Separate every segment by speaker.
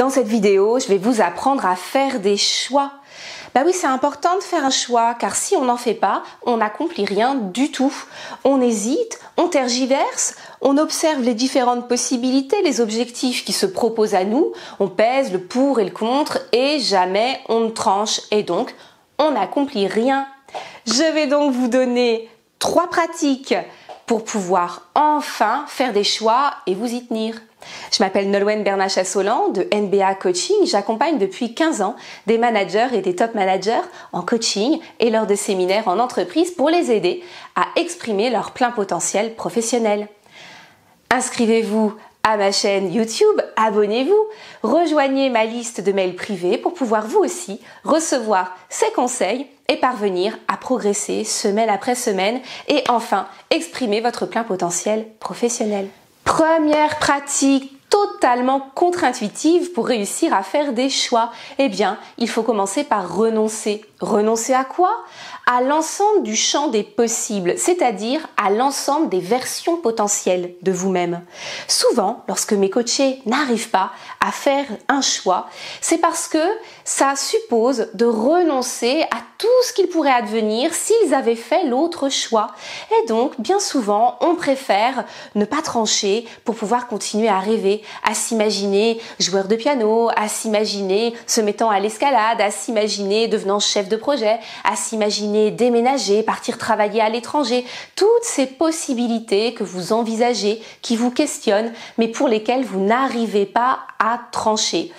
Speaker 1: Dans cette vidéo, je vais vous apprendre à faire des choix. Bah oui, c'est important de faire un choix, car si on n'en fait pas, on n'accomplit rien du tout. On hésite, on tergiverse, on observe les différentes possibilités, les objectifs qui se proposent à nous, on pèse le pour et le contre, et jamais on ne tranche, et donc on n'accomplit rien. Je vais donc vous donner 3 pratiques pour pouvoir enfin faire des choix et vous y tenir. Je m'appelle Nolwenn Bernat-Chassolan de NBA Coaching. J'accompagne depuis 15 ans des managers et des top managers en coaching et lors de séminaires en entreprise pour les aider à exprimer leur plein potentiel professionnel. Inscrivez-vous à ma chaîne YouTube, abonnez-vous, rejoignez ma liste de mails privés pour pouvoir vous aussi recevoir ces conseils et parvenir à progresser semaine après semaine et enfin exprimer votre plein potentiel professionnel. Première pratique totalement contre-intuitive pour réussir à faire des choix. Eh bien, il faut commencer par renoncer. Renoncer à quoi? À l'ensemble du champ des possibles, c'est-à-dire à l'ensemble des versions potentielles de vous-même. Souvent, lorsque mes coachés n'arrivent pas à faire un choix, c'est parce que ça suppose de renoncer à tout ce qu'il pourrait advenir s'ils avaient fait l'autre choix. Et donc, bien souvent, on préfère ne pas trancher pour pouvoir continuer à rêver, à s'imaginer joueur de piano, à s'imaginer se mettant à l'escalade, à s'imaginer devenant chef de projet, à s'imaginer déménager, partir travailler à l'étranger, toutes ces possibilités que vous envisagez, qui vous questionnent, mais pour lesquelles vous n'arrivez pas à trancher.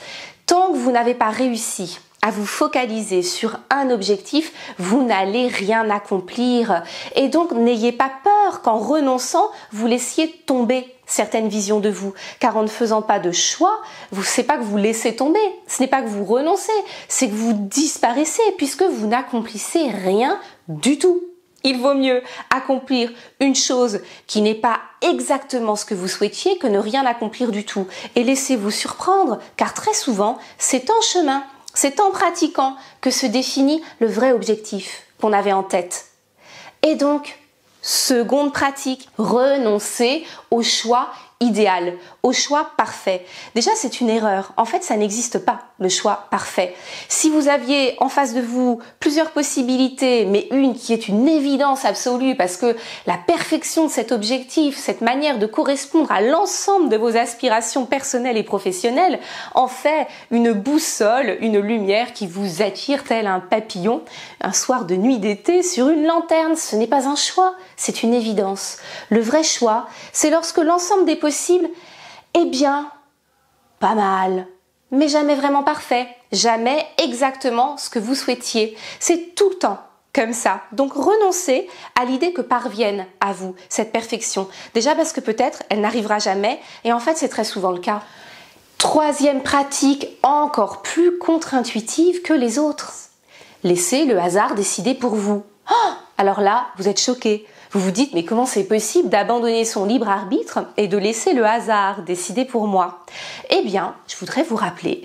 Speaker 1: Tant que vous n'avez pas réussi à vous focaliser sur un objectif, vous n'allez rien accomplir. Et donc, n'ayez pas peur qu'en renonçant, vous laissiez tomber certaines visions de vous. Car en ne faisant pas de choix, c'est pas que vous laissez tomber, ce n'est pas que vous renoncez, c'est que vous disparaissez puisque vous n'accomplissez rien du tout. Il vaut mieux accomplir une chose qui n'est pas exactement ce que vous souhaitiez que ne rien accomplir du tout. Et laissez-vous surprendre, car très souvent, c'est en chemin, c'est en pratiquant que se définit le vrai objectif qu'on avait en tête. Et donc, seconde pratique, renoncer au choix idéal, au choix parfait. Déjà, c'est une erreur. En fait, ça n'existe pas, le choix parfait. Si vous aviez en face de vous plusieurs possibilités, mais une qui est une évidence absolue parce que la perfection de cet objectif, cette manière de correspondre à l'ensemble de vos aspirations personnelles et professionnelles, en fait une boussole, une lumière qui vous attire tel un papillon un soir de nuit d'été sur une lanterne. Ce n'est pas un choix, c'est une évidence. Le vrai choix, c'est lorsque l'ensemble des possibles, eh bien, pas mal, mais jamais vraiment parfait, jamais exactement ce que vous souhaitiez. C'est tout le temps comme ça. Donc renoncez à l'idée que parvienne à vous cette perfection. Déjà parce que peut-être elle n'arrivera jamais, et en fait c'est très souvent le cas. Troisième pratique, encore plus contre-intuitive que les autres. Laissez le hasard décider pour vous. Oh, alors là, vous êtes choqués. Vous vous dites, mais comment c'est possible d'abandonner son libre arbitre et de laisser le hasard décider pour moi? Eh bien, je voudrais vous rappeler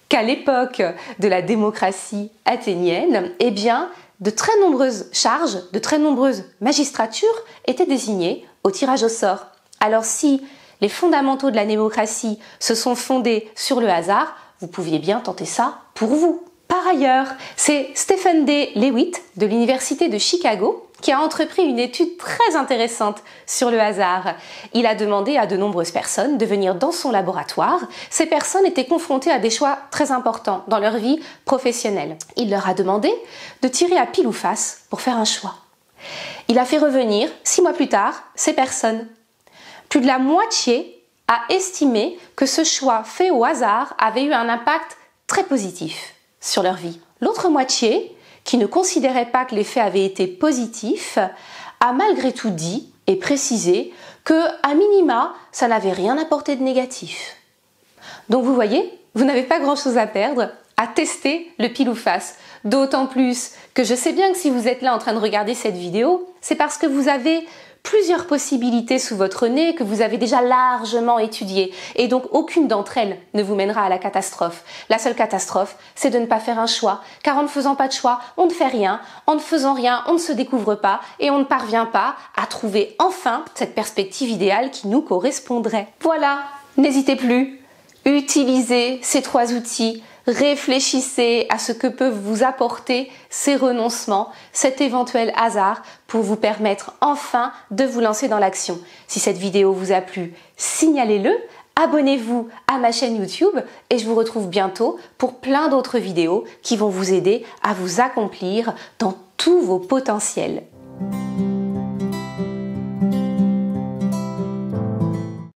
Speaker 1: qu'à l'époque de la démocratie athénienne, eh bien, de très nombreuses charges, de très nombreuses magistratures étaient désignées au tirage au sort. Alors si les fondamentaux de la démocratie se sont fondés sur le hasard, vous pouviez bien tenter ça pour vous. Par ailleurs, c'est Stephen D. Levitt de l'Université de Chicago qui a entrepris une étude très intéressante sur le hasard. Il a demandé à de nombreuses personnes de venir dans son laboratoire. Ces personnes étaient confrontées à des choix très importants dans leur vie professionnelle. Il leur a demandé de tirer à pile ou face pour faire un choix. Il a fait revenir, 6 mois plus tard, ces personnes. Plus de la moitié a estimé que ce choix fait au hasard avait eu un impact très positif sur leur vie. L'autre moitié, qui ne considérait pas que l'effet avait été positif, a malgré tout dit et précisé que, à minima, ça n'avait rien apporté de négatif. Donc vous voyez, vous n'avez pas grand-chose à perdre à tester le pile ou face. D'autant plus que je sais bien que si vous êtes là en train de regarder cette vidéo, c'est parce que vous avez plusieurs possibilités sous votre nez que vous avez déjà largement étudiées et donc aucune d'entre elles ne vous mènera à la catastrophe. La seule catastrophe, c'est de ne pas faire un choix, car en ne faisant pas de choix, on ne fait rien, en ne faisant rien, on ne se découvre pas et on ne parvient pas à trouver enfin cette perspective idéale qui nous correspondrait. Voilà, n'hésitez plus, Utilisez ces 3 outils, réfléchissez à ce que peuvent vous apporter ces renoncements, cet éventuel hasard pour vous permettre enfin de vous lancer dans l'action. Si cette vidéo vous a plu, signalez-le, abonnez-vous à ma chaîne YouTube et je vous retrouve bientôt pour plein d'autres vidéos qui vont vous aider à vous accomplir dans tous vos potentiels.